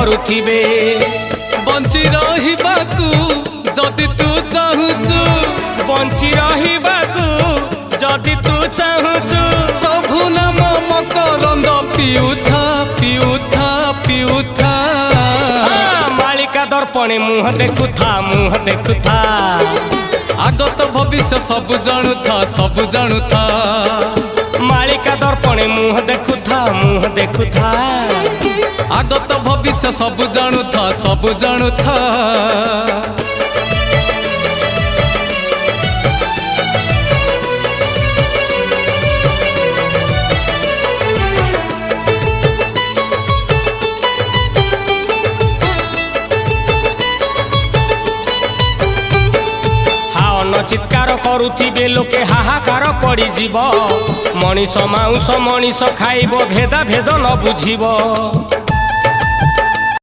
କରୁଥିବେ। ବଞ୍ଚି ରହିବାକୁ ଯଦି ତୁ ଚାହୁଁଛୁ, ବଞ୍ଚି ରହିବାକୁ ଯଦି ତୁ ଚାହୁଁଛୁ, ପ୍ରଭୁ ନାମ ମକରନ୍ଦ ପିଉଥା ପିଉଥା ପିଉଥା। ମାଳିକା ଦର୍ପଣେ ମୁହଁ ଦେଖୁଥା ମୁହଁ ଦେଖୁଥା। ଆଗତ ଭବିଷ୍ୟ ସବୁ ଜାଣୁଥା ସବୁ ଜାଣୁଥା। ମାଳିକା ଦର୍ପଣେ ମୁହଁ ଦେଖୁଥା ମୁହଁ ଦେଖୁଥା। ଆଗତ ଭବିଷ୍ୟ ସବୁ ଜାଣୁଥା ସବୁ ଜାଣୁଥା। ଚିତ୍କାର କରୁଥିବେ ଲୋକେ ହାହାକାର ପଡ଼ିଯିବ। ମଣିଷ ମାଉଁସ ମଣିଷ ଖାଇବ ଭେଦା ଭେଦ ନ ବୁଝିବ।